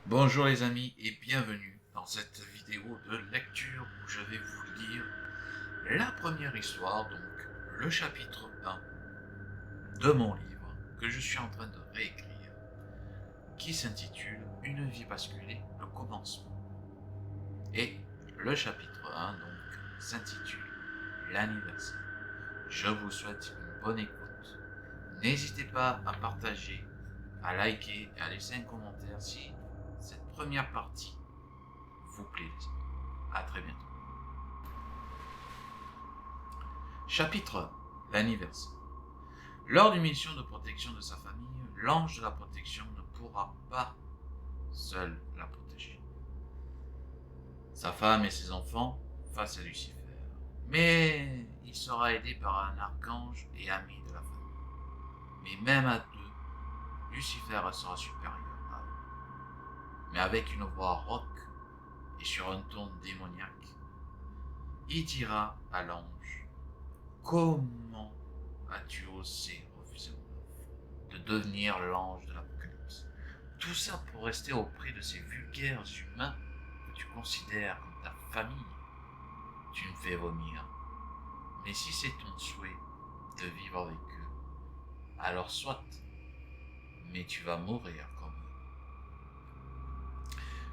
Bonjour les amis et bienvenue dans cette vidéo de lecture où je vais vous lire la première histoire, donc le chapitre 1 de mon livre que je suis en train de réécrire, qui s'intitule Une vie basculée, le commencement. Et le chapitre 1 donc s'intitule L'anniversaire. Je vous souhaite une bonne écoute. N'hésitez pas à partager, à liker et à laisser un commentaire si cette première partie vous plaît. À très bientôt. Chapitre 1. L'anniversaire. Lors d'une mission de protection de sa famille, l'ange de la protection ne pourra pas seul la protéger. Sa femme et ses enfants face à Lucifer. Mais il sera aidé par un archange et ami de la famille. Mais même à deux, Lucifer sera supérieur à eux. Mais avec une voix rauque et sur un ton démoniaque, il dira à l'ange: comment as-tu osé refuser mon offre de devenir l'ange de l'Apocalypse? Tout ça pour rester auprès de ces vulgaires humains que tu considères comme ta famille. Tu me fais vomir. Mais si c'est ton souhait de vivre avec eux, alors soit, mais tu vas mourir comme eux.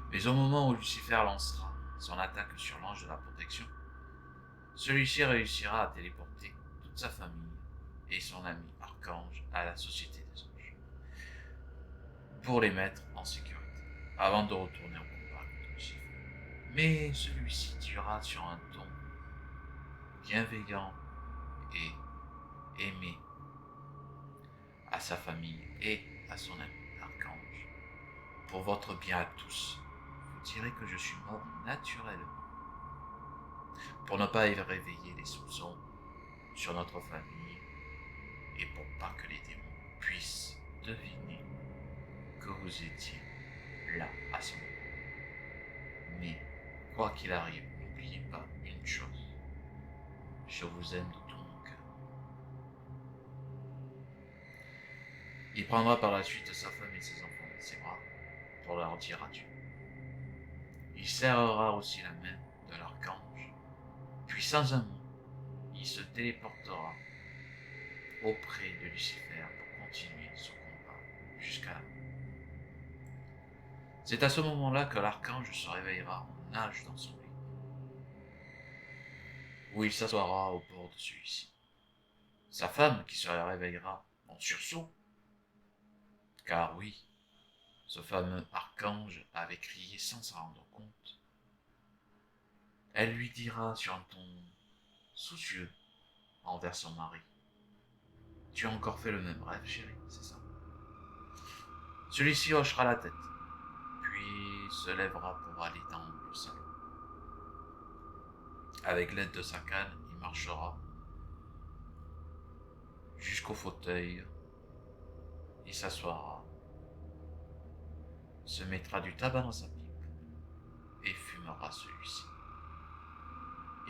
Mais au moment où Lucifer lancera son attaque sur l'ange de la protection, celui-ci réussira à téléporter toute sa famille et son ami archange à la société des anges pour les mettre en sécurité avant de retourner au combat contre Lucifer. Mais celui-ci dira sur un ton bienveillant et aimé à sa famille et à son ami archange: pour votre bien à tous, vous direz que je suis mort naturellement pour ne pas réveiller les soupçons sur notre famille et pour pas que les démons puissent deviner que vous étiez là à ce moment. Mais quoi qu'il arrive, n'oubliez pas une chose: je vous aime de tout mon cœur. Il prendra par la suite sa femme et ses enfants dans ses bras pour leur dire adieu. Il serrera aussi la main de l'archange, puis sans un mot, il se téléportera auprès de Lucifer pour continuer son combat jusqu'à la mort. C'est à ce moment-là que l'archange se réveillera en nage dans son lit, où il s'assoira au bord de celui-ci. Sa femme, qui se réveillera en sursaut, car oui, ce fameux archange avait crié sans s'en rendre compte, elle lui dira sur un ton soucieux envers son mari: tu as encore fait le même rêve, chérie, c'est ça? Celui-ci hochera la tête, puis se lèvera pour aller dans le salon. Avec l'aide de sa canne, il marchera jusqu'au fauteuil, il s'assoira, se mettra du tabac dans sa pipe et fumera celui-ci.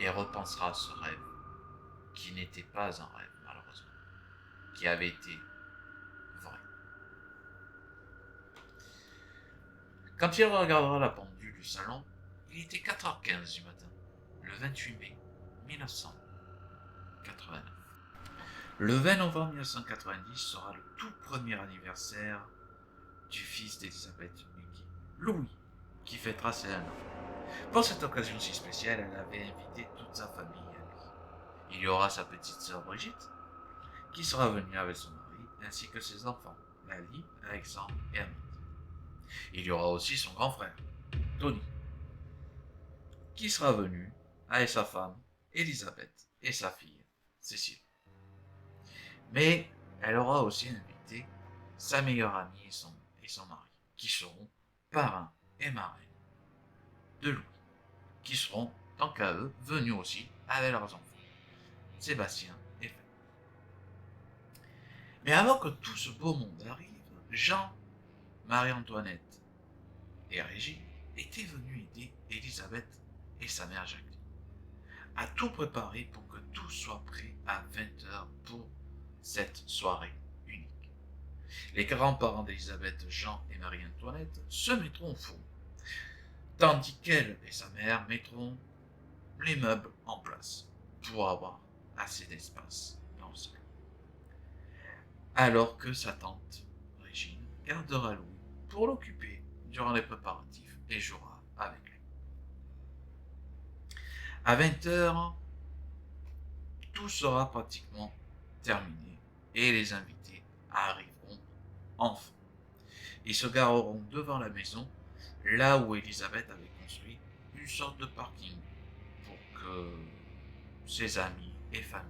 Et repensera à ce rêve, qui n'était pas un rêve malheureusement, qui avait été vrai. Quand il regardera la pendule du salon, il était 4h15 du matin, le 28 mai 1989. Le 20 novembre 1990 sera le tout premier anniversaire du fils d'Elisabeth Muguet, Louis, qui fêtera ses 1 an. Pour cette occasion si spéciale, elle avait invité toute sa famille à lui. Il y aura sa petite sœur Brigitte, qui sera venue avec son mari, ainsi que ses enfants, Lali, Alexandre et Amandine. Il y aura aussi son grand frère, Tony, qui sera venu avec sa femme, Elisabeth, et sa fille, Cécile. Mais elle aura aussi invité sa meilleure amie et son mari, qui seront parrain et marraine de Louis, qui seront, tant qu'à eux, venus aussi avec leurs enfants, Sébastien et Fanny. Mais avant que tout ce beau monde arrive, Jean, Marie-Antoinette et Régine étaient venus aider Elisabeth et sa mère Jacqueline à tout préparer pour que tout soit prêt à 20h pour cette soirée unique. Les grands-parents d'Élisabeth, Jean et Marie-Antoinette, se mettront au four, tandis qu'elle et sa mère mettront les meubles en place pour avoir assez d'espace dans le salon. Alors que sa tante, Régine, gardera Louis pour l'occuper durant les préparatifs et jouera avec lui. À 20h, tout sera pratiquement terminé et les invités arriveront enfin. Ils se gareront devant la maison, là où Élisabeth avait construit une sorte de parking pour que ses amis et familles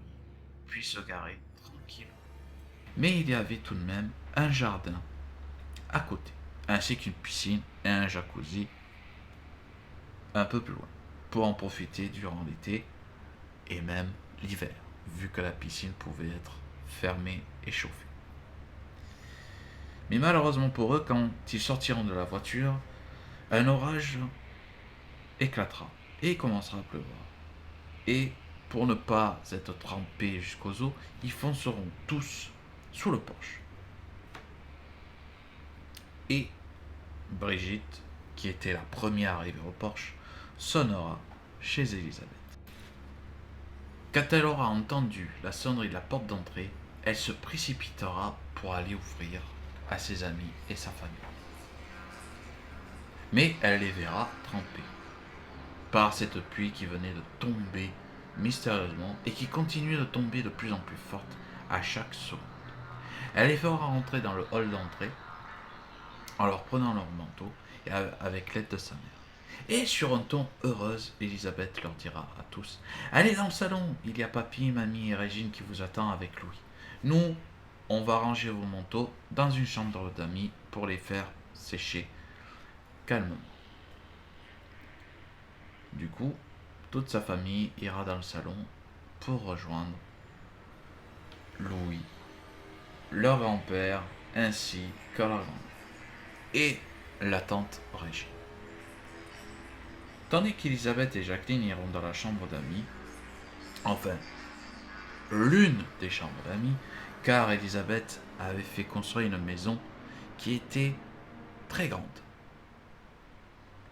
puissent se garer tranquillement. Mais il y avait tout de même un jardin à côté, ainsi qu'une piscine et un jacuzzi un peu plus loin, pour en profiter durant l'été et même l'hiver, vu que la piscine pouvait être fermée et chauffée. Mais malheureusement pour eux, quand ils sortiront de la voiture, un orage éclatera et il commencera à pleuvoir. Et pour ne pas être trempés jusqu'aux os, ils fonceront tous sous le porche. Et Brigitte, qui était la première arrivée au porche, sonnera chez Élisabeth. Quand elle aura entendu la sonnerie de la porte d'entrée, elle se précipitera pour aller ouvrir à ses amis et sa famille. Mais elle les verra trempés par cette pluie qui venait de tomber mystérieusement et qui continuait de tomber de plus en plus forte à chaque seconde. Elle les fera rentrer dans le hall d'entrée en leur prenant leur manteau et avec l'aide de sa mère. Et sur un ton heureuse, Élisabeth leur dira à tous: allez dans le salon, il y a papy, mamie et Régine qui vous attendent avec Louis. Nous, on va ranger vos manteaux dans une chambre d'amis pour les faire sécher calmement. Du coup, toute sa famille ira dans le salon pour rejoindre Louis, leur grand-père, ainsi que leur grand-mère, et la tante Régine. Tandis qu'Élisabeth et Jacqueline iront dans la chambre d'amis, enfin, l'une des chambres d'amis, car Élisabeth avait fait construire une maison qui était très grande,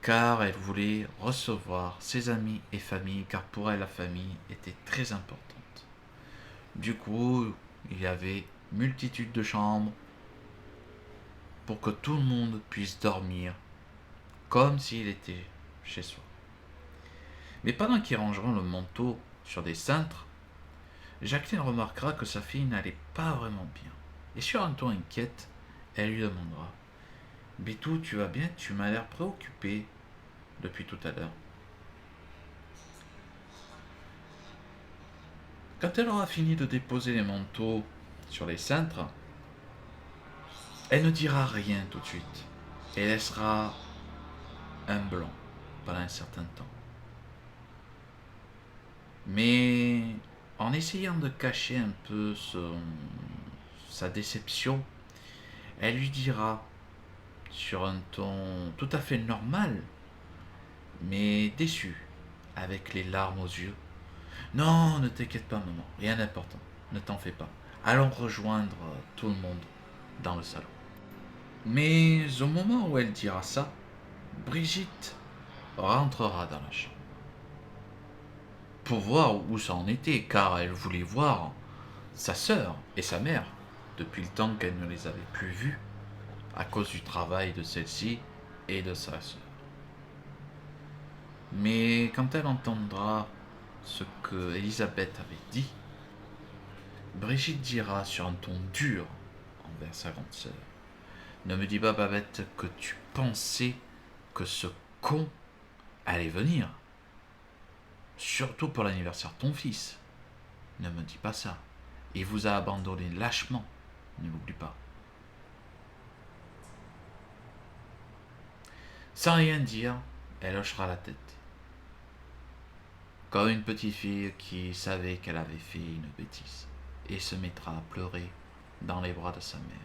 car elle voulait recevoir ses amis et famille, car pour elle la famille était très importante. Du coup, il y avait multitude de chambres pour que tout le monde puisse dormir comme s'il était chez soi. Mais pendant qu'ils rangeront le manteau sur des cintres, Jacqueline remarquera que sa fille n'allait pas vraiment bien. Et sur un ton inquiète, elle lui demandera: Bétou, tu vas bien? Tu m'as l'air préoccupé depuis tout à l'heure. Quand elle aura fini de déposer les manteaux sur les cintres, elle ne dira rien tout de suite et laissera un blanc pendant un certain temps. Mais en essayant de cacher un peu sa déception, elle lui dira sur un ton tout à fait normal, mais déçu, avec les larmes aux yeux: non, ne t'inquiète pas, maman, rien d'important, ne t'en fais pas. Allons rejoindre tout le monde dans le salon. Mais au moment où elle dira ça, Brigitte rentrera dans la chambre pour voir où ça en était, car elle voulait voir sa sœur et sa mère depuis le temps qu'elle ne les avait plus vues à cause du travail de celle-ci et de sa sœur. Mais quand elle entendra ce que Élisabeth avait dit, Brigitte dira sur un ton dur envers sa grande sœur: ne me dis pas, Babette, que tu pensais que ce con allait venir. Surtout pour l'anniversaire de ton fils. Ne me dis pas ça. Il vous a abandonné lâchement. Ne l'oublie pas. Sans rien dire, elle hochera la tête, comme une petite fille qui savait qu'elle avait fait une bêtise, et se mettra à pleurer dans les bras de sa mère,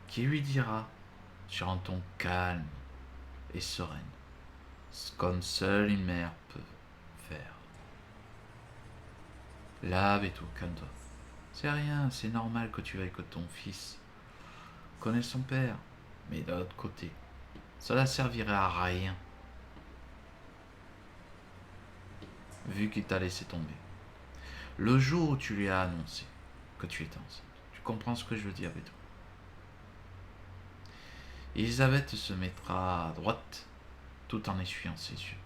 qui lui dira sur un ton calme et serein, comme seule une mère peut faire: lave et tout, calme-toi. C'est rien, c'est normal que tu veuilles que ton fils connaît son père. Mais d'un autre côté, cela servirait à rien, vu qu'il t'a laissé tomber. Le jour où tu lui as annoncé que tu étais enceinte, tu comprends ce que je veux dire, Bédou? Elisabeth se mettra à droite, tout en essuyant ses yeux.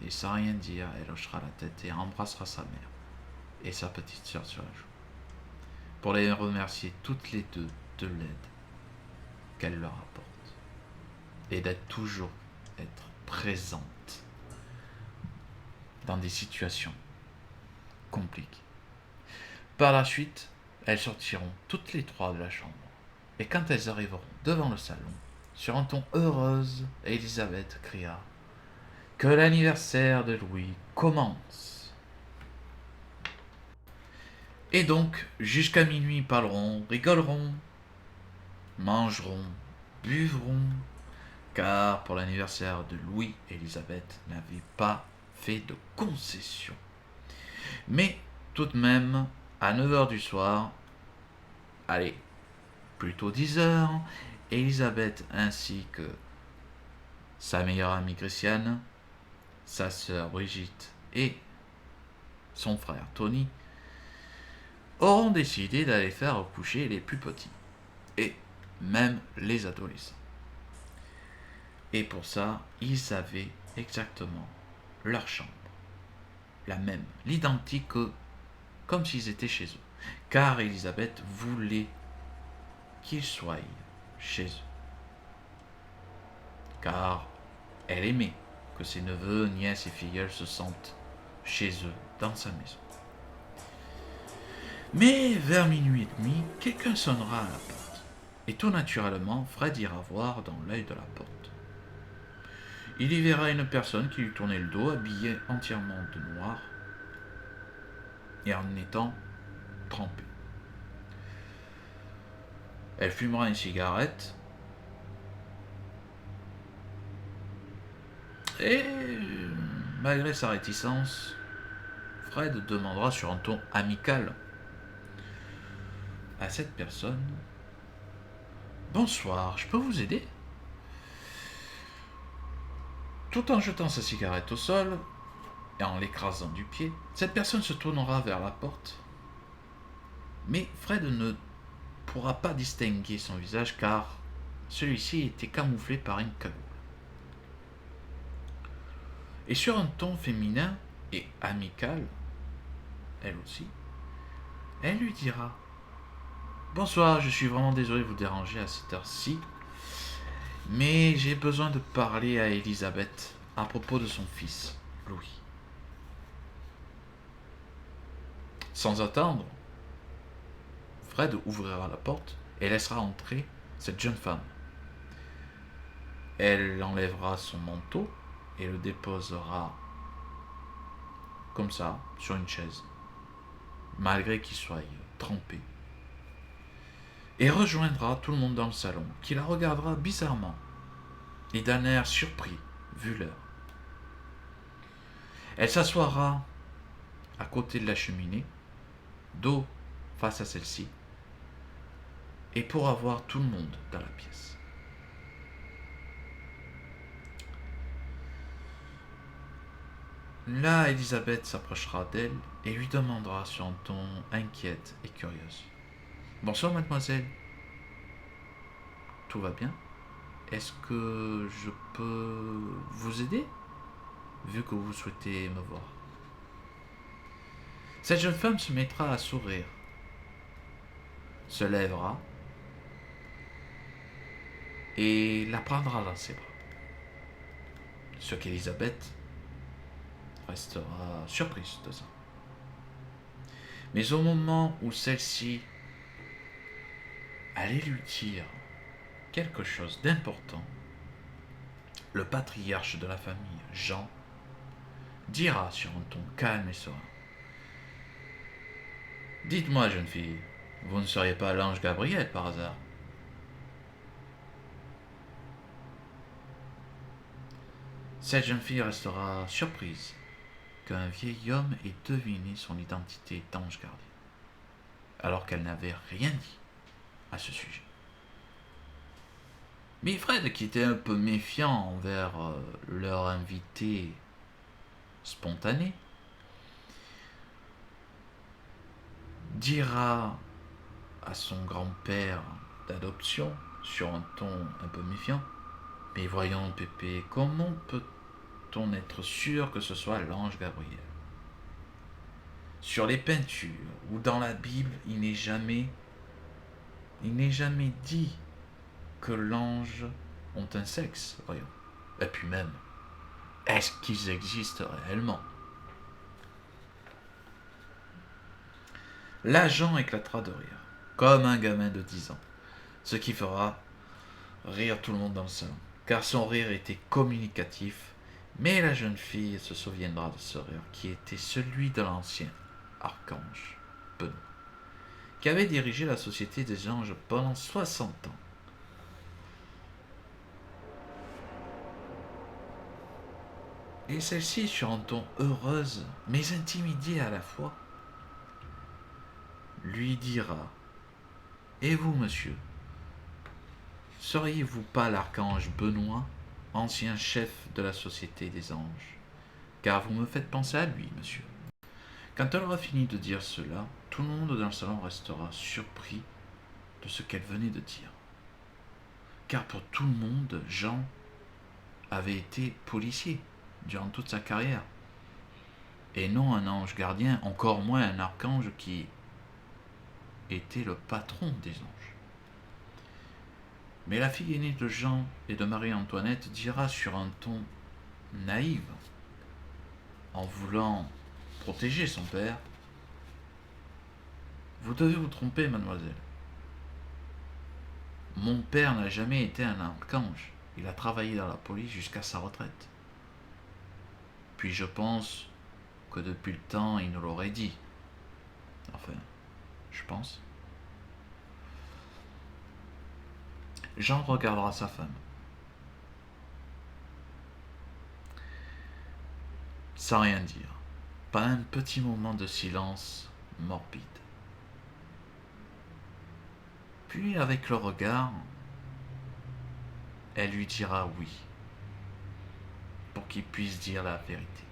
Et sans rien dire, elle hochera la tête et embrassera sa mère et sa petite sœur sur la joue, pour les remercier toutes les deux de l'aide qu'elle leur apporte et d'être toujours être présente dans des situations compliquées. Par la suite, elles sortiront toutes les trois de la chambre, et quand elles arriveront devant le salon, sur un ton heureuse, Elisabeth cria « Que l'anniversaire de Louis commence !» Et donc, jusqu'à minuit, ils parleront, rigoleront, mangeront, buvront, car pour l'anniversaire de Louis, Elisabeth n'avait pas fait de concession. Mais tout de même, à 9h du soir, allez, plutôt 10h, Elisabeth ainsi que sa meilleure amie Christiane, sa sœur Brigitte et son frère Tony auront décidé d'aller faire coucher les plus petits et même les adolescents. Et pour ça, ils avaient exactement leur chambre, la même, l'identique, comme s'ils étaient chez eux, car Elisabeth voulait qu'ils soient chez eux, car elle aimait que ses neveux, nièces et filleuls se sentent chez eux, dans sa maison. Mais vers minuit et demi, quelqu'un sonnera à la porte, et tout naturellement, Fred ira voir dans l'œil de la porte. Il y verra une personne qui lui tournait le dos, habillée entièrement de noir, et en étant trempée. Elle fumera une cigarette, et malgré sa réticence, Fred demandera sur un ton amical à cette personne « Bonsoir, je peux vous aider ?» Tout en jetant sa cigarette au sol et en l'écrasant du pied, cette personne se tournera vers la porte. Mais Fred ne pourra pas distinguer son visage car celui-ci était camouflé par une cagoule. Et sur un ton féminin et amical, elle aussi, elle lui dira « Bonsoir, je suis vraiment désolé de vous déranger à cette heure-ci, mais j'ai besoin de parler à Elisabeth à propos de son fils, Louis. » Sans attendre, Fred ouvrira la porte et laissera entrer cette jeune femme. Elle enlèvera son manteau et le déposera comme ça sur une chaise, malgré qu'il soit trempé, et rejoindra tout le monde dans le salon, qui la regardera bizarrement et d'un air surpris vu l'heure. Elle s'assoira à côté de la cheminée, dos face à celle-ci, et pourra voir tout le monde dans la pièce. Là, Elisabeth s'approchera d'elle et lui demandera sur un ton inquiète et curieuse. « Bonsoir, mademoiselle. Tout va bien? Est-ce que je peux vous aider, vu que vous souhaitez me voir ?» Cette jeune femme se mettra à sourire, se lèvera et la prendra dans ses bras. Ce qu'Elisabeth restera surprise de ça. Mais au moment où celle-ci allait lui dire quelque chose d'important, le patriarche de la famille, Jean, dira sur un ton calme et serein: « Dites-moi, jeune fille, vous ne seriez pas l'ange Gabriel par hasard ?» Cette jeune fille restera surprise qu'un vieil homme ait deviné son identité d'ange gardien, alors qu'elle n'avait rien dit à ce sujet. Mais Fred, qui était un peu méfiant envers leur invité spontané, dira à son grand-père d'adoption, sur un ton un peu méfiant, mais voyons, Pépé, comment peut-on être sûr que ce soit l'ange Gabriel? Sur les peintures ou dans la Bible, il n'est jamais dit que l'ange ont un sexe, voyons. Et puis même, est-ce qu'ils existent réellement? L'agent éclatera de rire, comme un gamin de 10 ans, ce qui fera rire tout le monde dans le salon, car son rire était communicatif, mais la jeune fille se souviendra de ce rire qui était celui de l'ancien archange Benoît, qui avait dirigé la Société des Anges pendant 60 ans. Et celle-ci, sur un ton heureuse, mais intimidée à la fois, lui dira: Et vous, monsieur, seriez-vous pas l'archange Benoît, ancien chef de la Société des Anges? Car vous me faites penser à lui, monsieur. Quand elle aura fini de dire cela, tout le monde dans le salon restera surpris de ce qu'elle venait de dire. Car pour tout le monde, Jean avait été policier durant toute sa carrière. Et non un ange gardien, encore moins un archange qui était le patron des anges. Mais la fille aînée de Jean et de Marie-Antoinette dira sur un ton naïf, en voulant protéger son père: Vous devez vous tromper, mademoiselle. Mon père n'a jamais été un archange. Il a travaillé dans la police jusqu'à sa retraite. Puis je pense que depuis le temps, il nous l'aurait dit. Enfin, je pense. Jean regardera sa femme. Sans rien dire. Pas un petit moment de silence morbide. Puis, avec le regard, elle lui dira oui, pour qu'il puisse dire la vérité.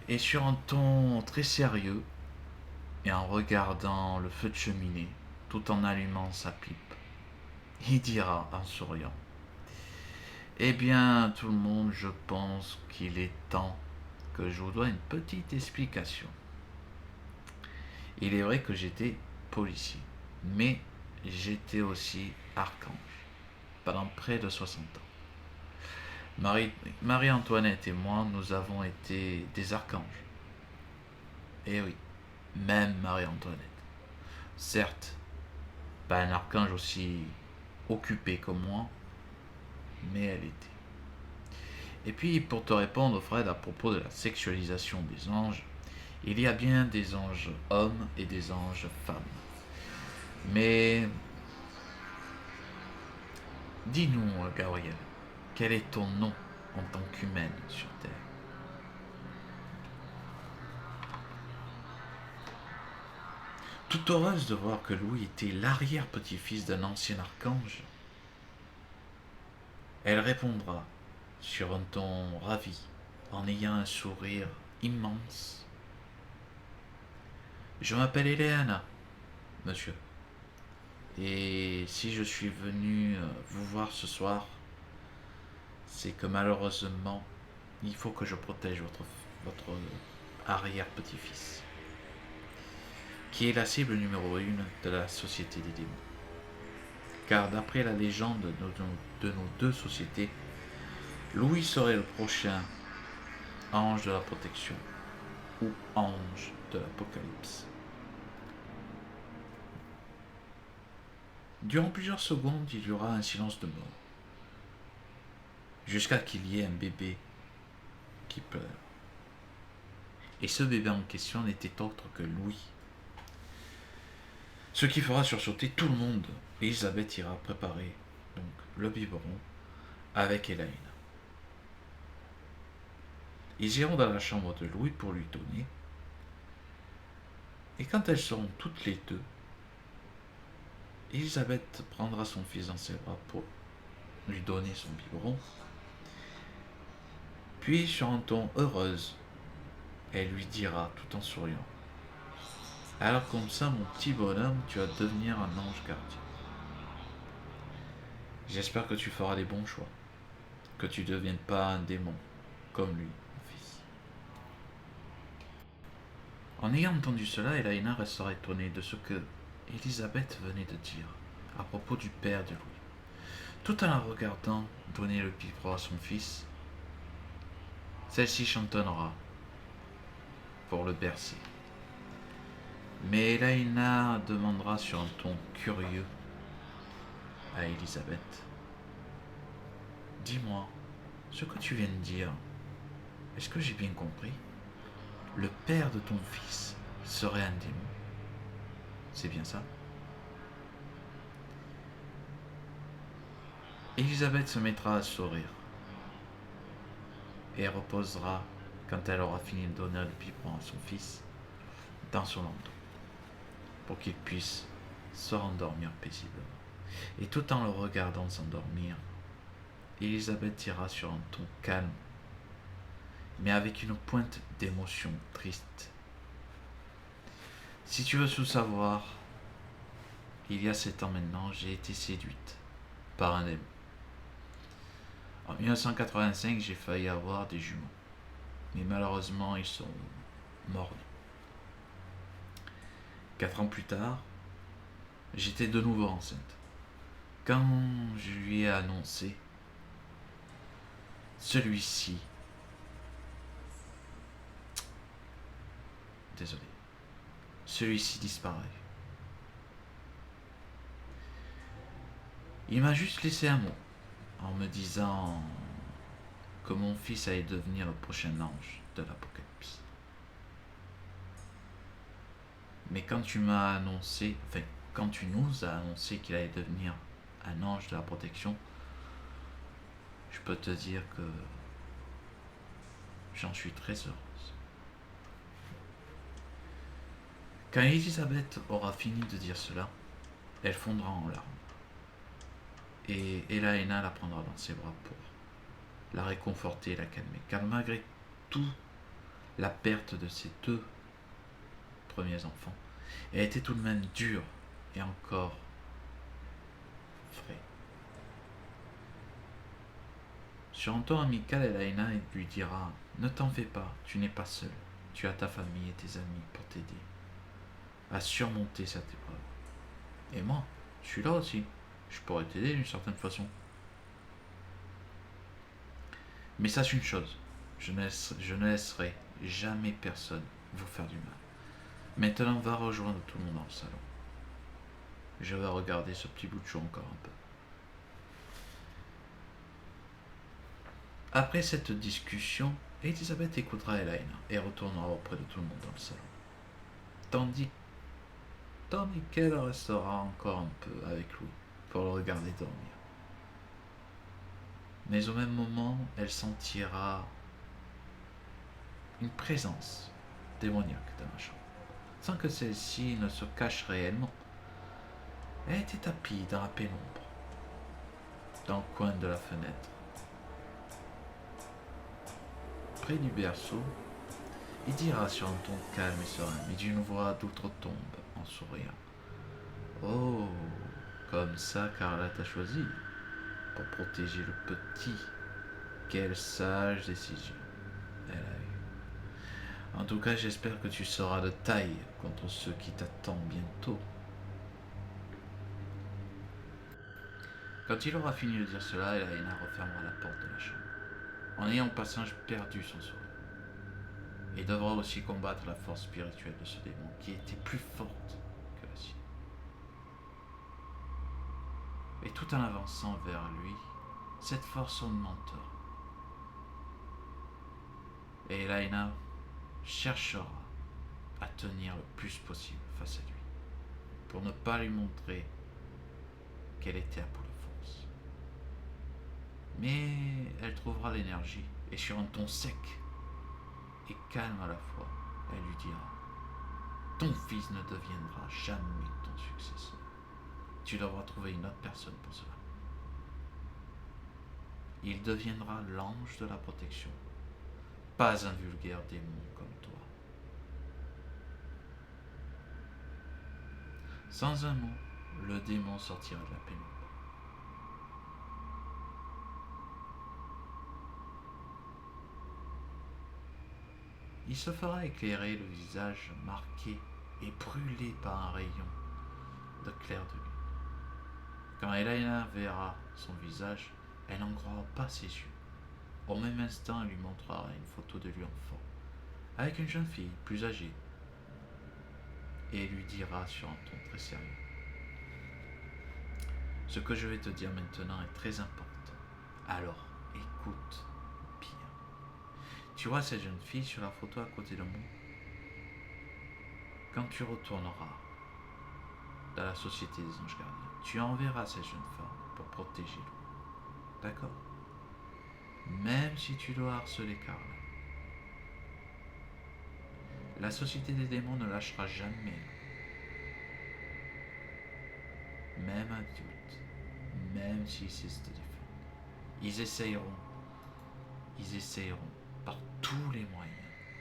Et sur un ton très sérieux, et en regardant le feu de cheminée, tout en allumant sa pipe, il dira en souriant: Eh bien, tout le monde, je pense qu'il est temps que je vous donne une petite explication. Il est vrai que j'étais policier, mais j'étais aussi archange pendant près de 60 ans. Marie-Antoinette et moi, nous avons été des archanges. Eh oui, même Marie-Antoinette. Certes, pas un archange aussi occupé que moi, mais elle était. Et puis, pour te répondre, Fred, à propos de la sexualisation des anges, il y a bien des anges hommes et des anges femmes. Mais dis-nous, Gabriel, quel est ton nom en tant qu'humaine sur Terre? Tout heureuse de voir que Louis était l'arrière-petit-fils d'un ancien archange, elle répondra sur un ton ravi, en ayant un sourire immense: Je m'appelle Eleana, monsieur. Et si je suis venu vous voir ce soir, c'est que malheureusement, il faut que je protège votre arrière-petit-fils, qui est la cible numéro 1 de la Société des démons. Car d'après la légende de nos deux sociétés, Louis serait le prochain ange de la protection ou ange de l'Apocalypse. Durant plusieurs secondes, il y aura un silence de mort, jusqu'à qu'il y ait un bébé qui pleure. Et ce bébé en question n'était autre que Louis. Ce qui fera sursauter tout le monde. Elisabeth ira préparer donc le biberon avec Elaine. Ils iront dans la chambre de Louis pour lui donner. Et quand elles seront toutes les deux, Elisabeth prendra son fils dans ses bras pour lui donner son biberon, puis sur un ton heureuse, elle lui dira tout en souriant: alors comme ça, mon petit bonhomme, tu vas devenir un ange gardien. J'espère que tu feras les bons choix, que tu ne deviennes pas un démon comme lui, mon fils. En ayant entendu cela, Elaina restera étonnée de ce que Elisabeth venait de dire à propos du père de Louis. Tout en la regardant donner le biberon à son fils, celle-ci chantonnera pour le bercer. Mais Elaina demandera sur un ton curieux à Elisabeth: dis-moi, ce que tu viens de dire, est-ce que j'ai bien compris? Le père de ton fils serait un démon? C'est bien ça? Elisabeth se mettra à sourire et reposera, quand elle aura fini de donner le biberon à son fils, dans son landau, pour qu'il puisse se rendormir paisiblement. Et tout en le regardant s'endormir, Elisabeth dira sur un ton calme, mais avec une pointe d'émotion triste: si tu veux tout savoir, il y a 7 ans maintenant, j'ai été séduite par un démon. En 1985, j'ai failli avoir des jumeaux, mais malheureusement, ils sont morts. 4 ans plus tard, j'étais de nouveau enceinte. Quand je lui ai annoncé, celui-ci, désolé, celui-ci disparaît. Il m'a juste laissé un mot en me disant que mon fils allait devenir le prochain ange de l'Apocalypse. Mais quand tu m'as annoncé, enfin, quand tu nous as annoncé qu'il allait devenir un ange de la protection, je peux te dire que j'en suis très heureuse. Quand Elisabeth aura fini de dire cela, elle fondra en larmes. Et Elaina la prendra dans ses bras pour la réconforter et la calmer. Car malgré tout, la perte de ses 2 premiers enfants, elle était tout de même dure et encore frais. Sur un ton amical, Elaina lui dira: ne t'en fais pas, tu n'es pas seul. Tu as ta famille et tes amis pour t'aider à surmonter cette épreuve. Et moi, je suis là aussi. Je pourrais t'aider d'une certaine façon. Mais sache une chose, je ne laisserai jamais personne vous faire du mal. Maintenant, va rejoindre tout le monde dans le salon. Je vais regarder ce petit bout de chou encore un peu. Après cette discussion, Elisabeth écoutera Elaina et retournera auprès de tout le monde dans le salon. Tandis qu'elle restera encore un peu avec lui pour le regarder dormir. Mais au même moment, elle sentira une présence démoniaque dans la chambre, sans que celle-ci ne se cache réellement. Elle était tapie dans la pénombre, dans le coin de la fenêtre. Près du berceau, il dira sur un ton calme et serein, mais d'une voix d'outre-tombe, en souriant: oh, comme ça Carla t'a choisi pour protéger le petit. Quelle sage décision elle a eue. En tout cas, j'espère que tu seras de taille contre ceux qui t'attendent bientôt. Quand il aura fini de dire cela, Elaina refermera la porte de la chambre, en ayant au passage perdu son sourire. Et devra aussi combattre la force spirituelle de ce démon qui était plus forte que la sienne. Et tout en avançant vers lui, cette force augmentera. Et Elaina cherchera à tenir le plus possible face à lui, pour ne pas lui montrer qu'elle était à bout de force. Mais elle trouvera l'énergie, et sur un ton sec et calme à la fois, elle lui dira: ton fils ne deviendra jamais ton successeur. tu devras trouver une autre personne pour cela. Il deviendra l'ange de la protection, pas un vulgaire démon comme toi. Sans un mot, le démon sortira de la pénombre. Il se fera éclairer le visage marqué et brûlé par un rayon de clair de lune. Quand Elaina verra son visage, elle n'en croira pas ses yeux. Au même instant, elle lui montrera une photo de lui enfant, avec une jeune fille plus âgée, et lui dira sur un ton très sérieux: ce que je vais te dire maintenant est très important. Alors, écoute bien. Tu vois cette jeune fille sur la photo à côté de moi? Quand tu retourneras dans la société des anges gardiens, tu enverras cette jeune femme pour protéger l'eau. D'accord? Même si tu dois harceler Carla. La société des démons ne lâchera jamais. Même adultes, même s'ils cessent de défendre. Ils essayeront par tous les moyens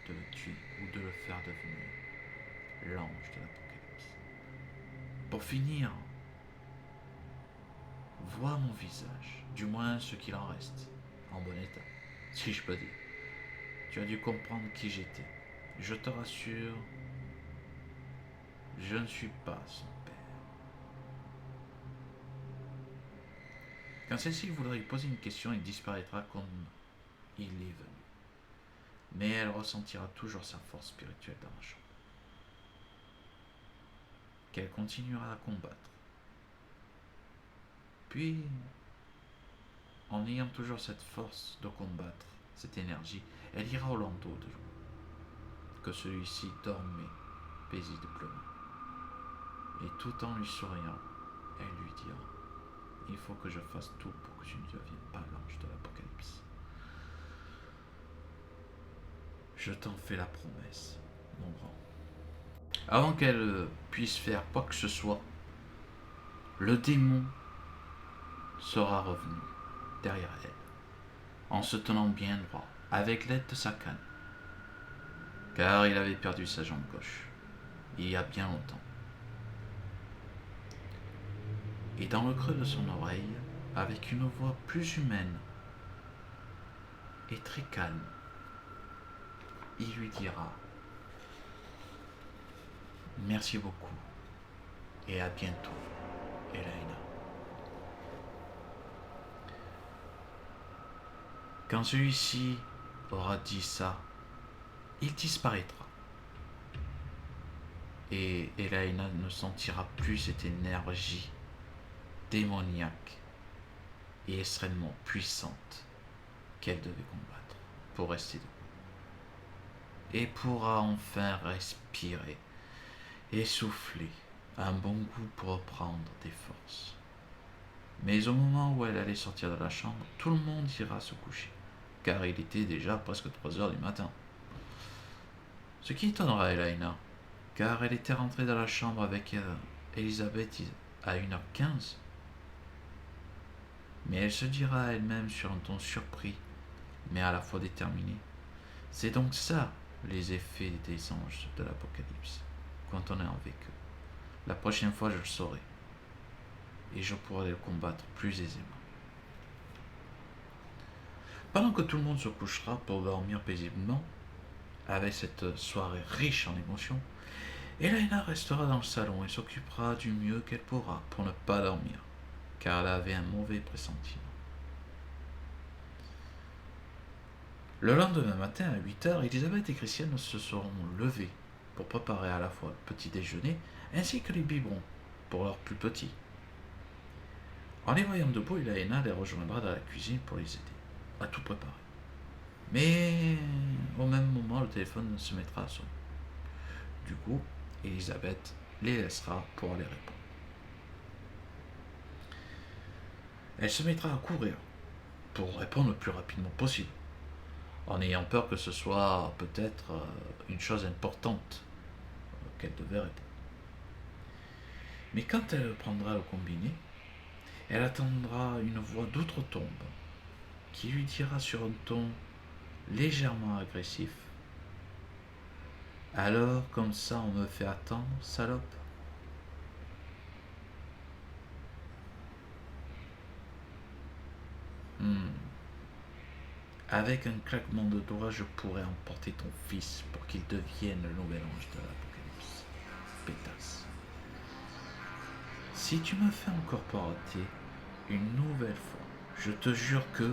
de le tuer ou de le faire devenir l'ange de l'Apocalypse. Pour finir, vois mon visage, du moins ce qu'il en reste, en bon état, si je peux dire. Tu as dû comprendre qui j'étais. Je te rassure, je ne suis pas son père. Quand celle-ci voudra lui poser une question, il disparaîtra comme il est venu. Mais elle ressentira toujours sa force spirituelle dans la chambre, qu'elle continuera à combattre. Puis, en ayant toujours cette force de combattre, cette énergie, elle ira au landau de jour, que celui-ci dormait paisiblement. Et tout en lui souriant, elle lui dira: il faut que je fasse tout pour que tu ne deviennes pas l'ange de l'Apocalypse. Je t'en fais la promesse, mon grand. Avant qu'elle puisse faire quoi que ce soit, le démon sera revenu derrière elle, en se tenant bien droit, avec l'aide de sa canne, car il avait perdu sa jambe gauche, il y a bien longtemps. Et dans le creux de son oreille, avec une voix plus humaine et très calme, il lui dira: merci beaucoup et à bientôt, Elaina. Quand celui-ci aura dit ça, il disparaîtra. Et Elaina ne sentira plus cette énergie démoniaque et extrêmement puissante qu'elle devait combattre pour rester debout. Et pourra enfin respirer et souffler un bon coup pour reprendre des forces. Mais au moment où elle allait sortir de la chambre, tout le monde ira se coucher, car il était déjà presque 3 heures du matin. Ce qui étonnera Elaina, car elle était rentrée dans la chambre avec Elisabeth à 1h15. Mais elle se dira à elle-même sur un ton surpris, mais à la fois déterminé: c'est donc ça, les effets des anges de l'Apocalypse, quand on est avec eux. La prochaine fois, je le saurai, et je pourrai le combattre plus aisément. Pendant que tout le monde se couchera pour dormir paisiblement, avec cette soirée riche en émotions, Elaina restera dans le salon et s'occupera du mieux qu'elle pourra pour ne pas dormir, car elle avait un mauvais pressentiment. Le lendemain matin, à 8h, Elisabeth et Christiane se seront levées pour préparer à la fois le petit déjeuner ainsi que les biberons pour leurs plus petits. En les voyant debout, Elaina les rejoindra dans la cuisine pour les aider à tout préparer. Mais au même moment, le téléphone se mettra à sonner. Du coup, Elisabeth les laissera pour aller répondre. Elle se mettra à courir pour répondre le plus rapidement possible, en ayant peur que ce soit peut-être une chose importante qu'elle devait répondre. Mais quand elle prendra le combiné, elle attendra une voix d'outre-tombe qui lui dira sur un ton légèrement agressif: alors, comme ça, on me fait attendre, salope? Hmm. Avec un claquement de doigts, je pourrais emporter ton fils pour qu'il devienne le nouvel ange de l'Apocalypse. Pétasse. Si tu me fais encore rater une nouvelle fois, je te jure que...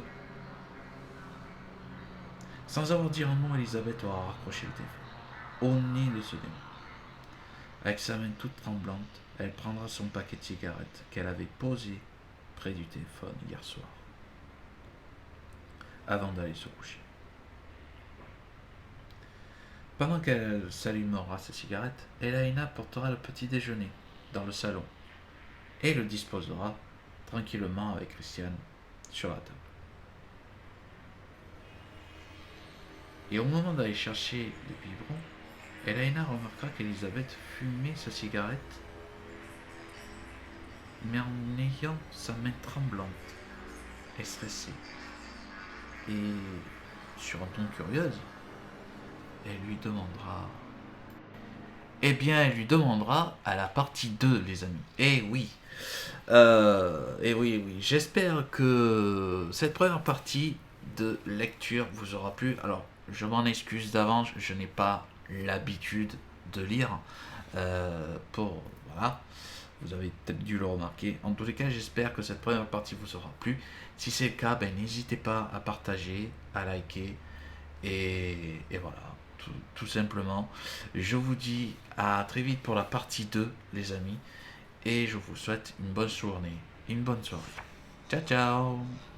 Sans avoir dit un mot, Elisabeth aura raccroché le téléphone au nez de ce démon. Avec sa main toute tremblante, elle prendra son paquet de cigarettes qu'elle avait posé près du téléphone hier soir, avant d'aller se coucher. Pendant qu'elle s'allumera sa cigarette, Elaina portera le petit déjeuner dans le salon et le disposera tranquillement avec Christiane sur la table. Et au moment d'aller chercher les biberons, Elaina remarquera qu'Elisabeth fumait sa cigarette, mais en ayant sa main tremblante et stressée. Et sur un ton curieuse, elle lui demandera... Eh bien, elle lui demandera à la partie 2, les amis. Eh oui. Oui. J'espère que cette première partie de lecture vous aura plu. Alors, je m'en excuse d'avance, je n'ai pas l'habitude de lire. Voilà. Vous avez peut-être dû le remarquer. En tous les cas, j'espère que cette première partie vous aura plu. Si c'est le cas, n'hésitez pas à partager, à liker. Et voilà, tout simplement. Je vous dis à très vite pour la partie 2, les amis. Et je vous souhaite une bonne journée, une bonne soirée. Ciao, ciao!